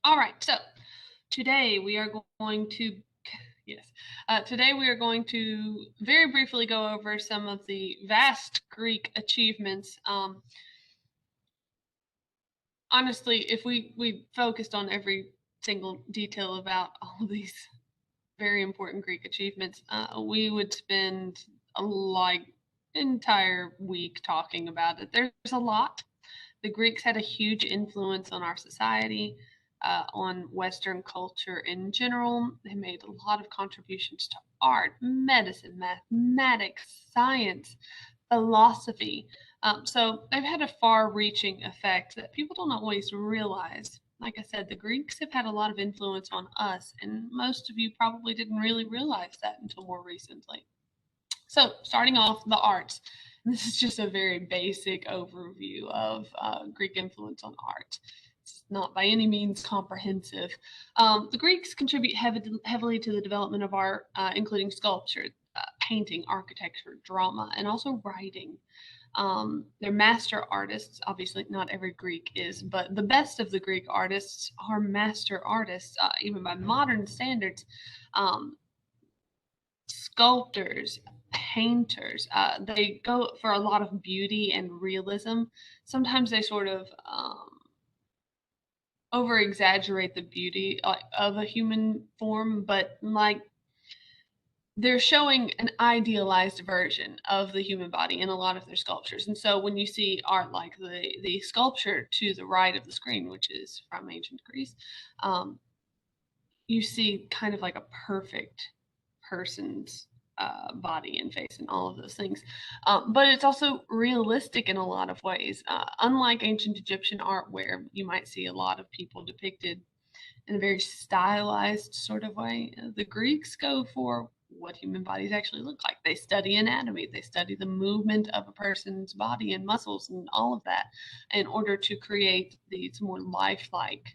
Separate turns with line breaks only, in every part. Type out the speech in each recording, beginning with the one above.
All right, so today we are going to, yes, today we are going to very briefly go over some of the vast Greek achievements. Honestly, if we focused on every single detail about all of these very important Greek achievements, we would spend a like entire week talking about it. There's a lot. The Greeks had a huge influence on our society, on Western culture in general. They made a lot of contributions to art, medicine, mathematics, science, philosophy. So they've had a far reaching effect that people don't always realize. Like I said, the Greeks have had a lot of influence on us, and most of you probably didn't really realize that until more recently. So, starting off the arts, this is just a very basic overview of Greek influence on art. It's not by any means comprehensive. The Greeks contribute heavily to the development of art, including sculpture, painting, architecture, drama, and also writing. They're master artists. Obviously, not every Greek is, but the best of the Greek artists are master artists, even by modern standards. Um, Sculptors, painters, they go for a lot of beauty and realism. Sometimes they sort of over exaggerate the beauty of a human form, but like they're showing an idealized version of the human body in a lot of their sculptures. And so when you see art like the sculpture to the right of the screen, which is from ancient Greece, um, you see kind of like a perfect person's body and face and all of those things. But it's also realistic in a lot of ways. Unlike ancient Egyptian art, where you might see a lot of people depicted in a very stylized sort of way, the Greeks go for what human bodies actually look like. They study anatomy, they study the movement of a person's body and muscles and all of that in order to create these more lifelike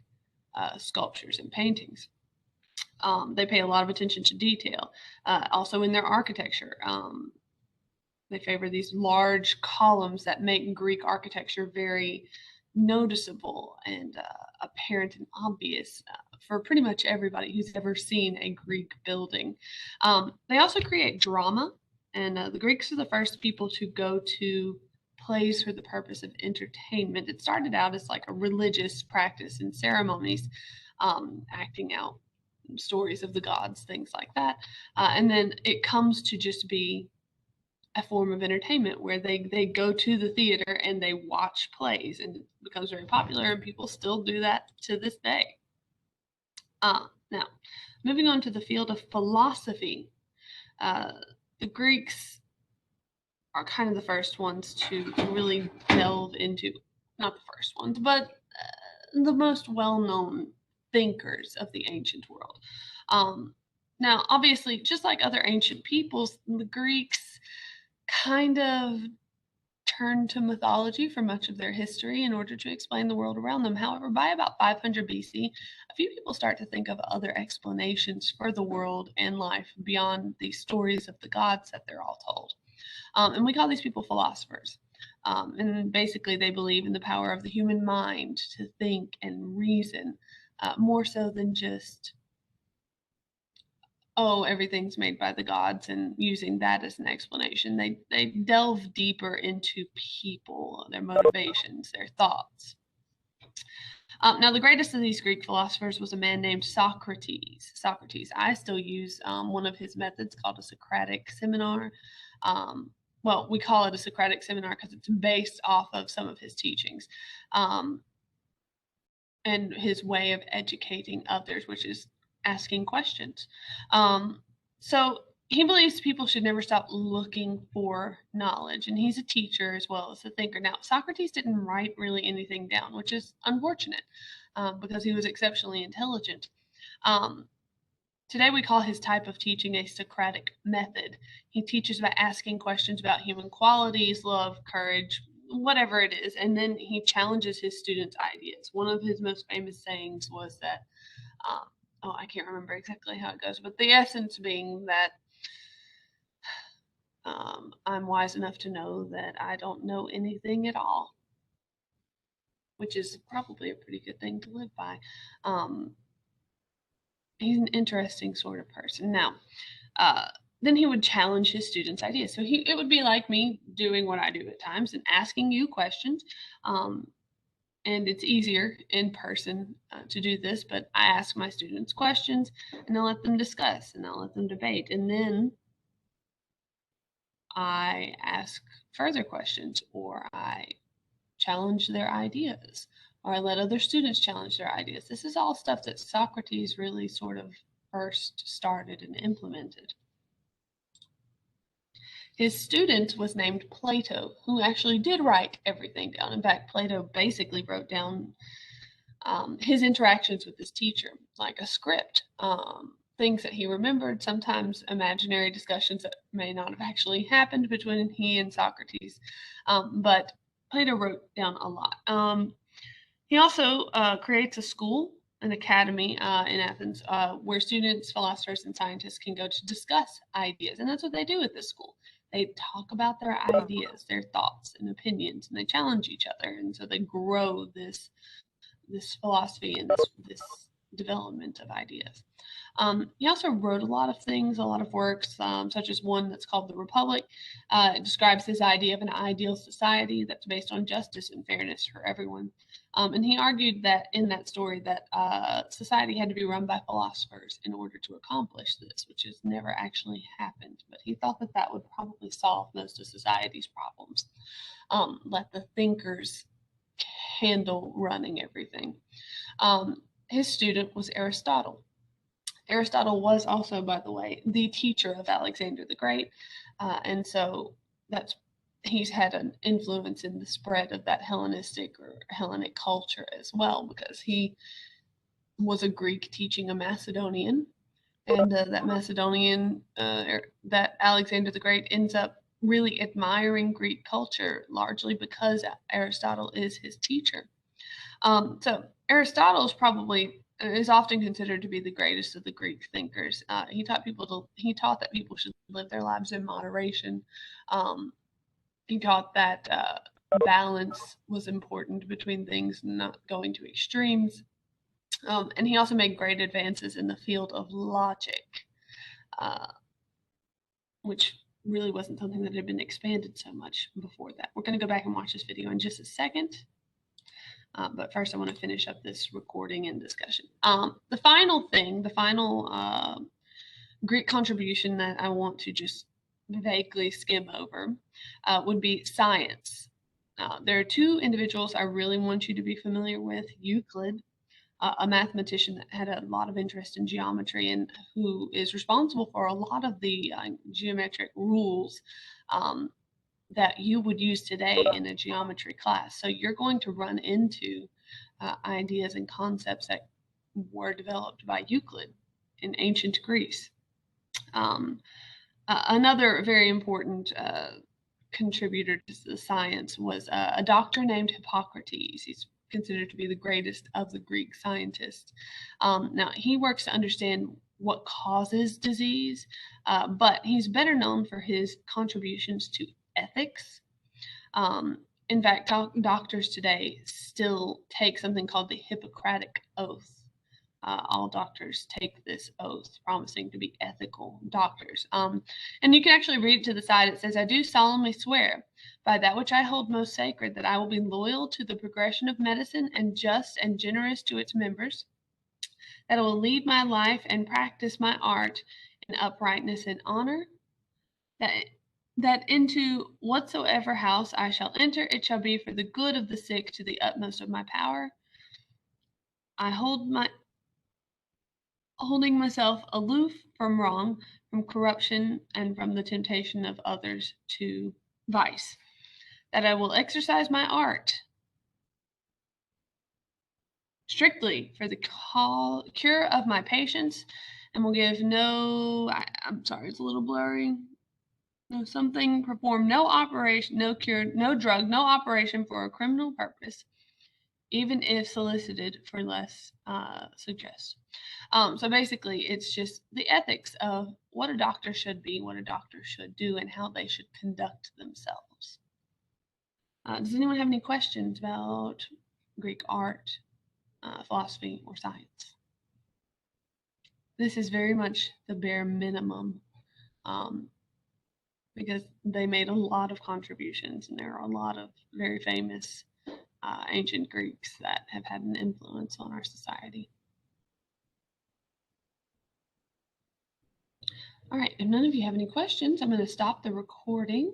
sculptures and paintings. They pay a lot of attention to detail. Also, in their architecture, they favor these large columns that make Greek architecture very noticeable and apparent and obvious for pretty much everybody who's ever seen a Greek building. They also create drama, and the Greeks are the first people to go to plays for the purpose of entertainment. It started out as like a religious practice and ceremonies, acting out stories of the gods, things like that. And then it comes to just be a form of entertainment where they go to the theater and they watch plays, and it becomes very popular, and people still do that to this day. Now, moving on to the field of philosophy, uh, the Greeks are kind of the first ones to really delve into, not the first ones, but the most well known thinkers of the ancient world. Um, Now, obviously, just like other ancient peoples, the Greeks kind of turned to mythology for much of their history in order to explain the world around them. However, by about 500 BC, a few people start to think of other explanations for the world and life beyond the stories of the gods that they're all told. And we call these people philosophers. And basically, they believe in the power of the human mind to think and reason, more so than just, oh, everything's made by the gods and using that as an explanation. They delve deeper into people, their motivations, their thoughts. Now, the greatest of these Greek philosophers was a man named Socrates. Socrates. I still use one of his methods called a Socratic seminar. Well, we call it a Socratic seminar because it's based off of some of his teachings and his way of educating others, which is asking questions. So he believes people should never stop looking for knowledge, and he's a teacher as well as a thinker. Now, Socrates didn't write really anything down, which is unfortunate because he was exceptionally intelligent. Um, Today, we call his type of teaching a Socratic method. He teaches by asking questions about human qualities, love, courage, whatever it is, and then he challenges his students' ideas. One of his most famous sayings was that, um, oh, I can't remember exactly how it goes, but the essence being that I'm wise enough to know that I don't know anything at all, which is probably a pretty good thing to live by. Um, he's an interesting sort of person. Now, uh, then he would challenge his students' ideas. So it would be like me doing what I do at times and asking you questions. Um, and it's easier in person to do this, but I ask my students questions and I'll let them discuss and I'll let them debate. And then I ask further questions or I challenge their ideas or I let other students challenge their ideas. This is all stuff that Socrates really sort of first started and implemented. His student was named Plato, who actually did write everything down. In fact, Plato basically wrote down his interactions with his teacher, like a script, things that he remembered, sometimes imaginary discussions that may not have actually happened between he and Socrates. But Plato wrote down a lot. He also creates a school, an academy in Athens, where students, philosophers, and scientists can go to discuss ideas. And that's what they do at this school. They talk about their ideas, their thoughts and opinions, and they challenge each other. And so they grow this philosophy and this development of ideas. He also wrote a lot of things, a lot of works, such as one that's called The Republic. It describes his idea of an ideal society that's based on justice and fairness for everyone. And he argued that in that story that society had to be run by philosophers in order to accomplish this, which has never actually happened. But he thought that that would probably solve most of society's problems. Let the thinkers handle running everything. His student was Aristotle. Aristotle was also, by the way, the teacher of Alexander the Great, and so that's he's had an influence in the spread of that Hellenistic or Hellenic culture as well, because he was a Greek teaching a Macedonian, and that Macedonian, that Alexander the Great ends up really admiring Greek culture largely because Aristotle is his teacher. So Aristotle is often considered to be the greatest of the Greek thinkers. He taught that people should live their lives in moderation. Um, he taught that balance was important between things, not going to extremes. And he also made great advances in the field of logic, uh, which really wasn't something that had been expanded so much before that. We're going to go back and watch this video in just a second. But first, I want to finish up this recording and discussion. The final Greek contribution that I want to just vaguely skim over would be science. There are two individuals I really want you to be familiar with. Euclid, a mathematician that had a lot of interest in geometry and who is responsible for a lot of the geometric rules that you would use today in a geometry class. So you're going to run into ideas and concepts that were developed by Euclid in ancient Greece. Another very important contributor to the science was a doctor named Hippocrates. He's considered to be the greatest of the Greek scientists. Now, he works to understand what causes disease, but he's better known for his contributions to ethics. In fact, doctors today still take something called the Hippocratic Oath. All doctors take this oath, promising to be ethical doctors. And you can actually read it to the side. It says, I do solemnly swear by that which I hold most sacred, that I will be loyal to the progression of medicine and just and generous to its members, that I will lead my life and practice my art in uprightness and honor, that into whatsoever house I shall enter, it shall be for the good of the sick to the utmost of my power. I holding myself aloof from wrong, from corruption, and from the temptation of others to vice, that I will exercise my art strictly for the cure of my patients, and will give I'm sorry, it's a little blurry. No, something, perform no operation, no cure, no drug, no operation for a criminal purpose, even if solicited for less suggest. So basically, it's just the ethics of what a doctor should be, what a doctor should do, and how they should conduct themselves. Does anyone have any questions about Greek art, philosophy, or science. This is very much the bare minimum, because they made a lot of contributions, and there are a lot of very famous ancient Greeks that have had an influence on our society. All right, if none of you have any questions, I'm going to stop the recording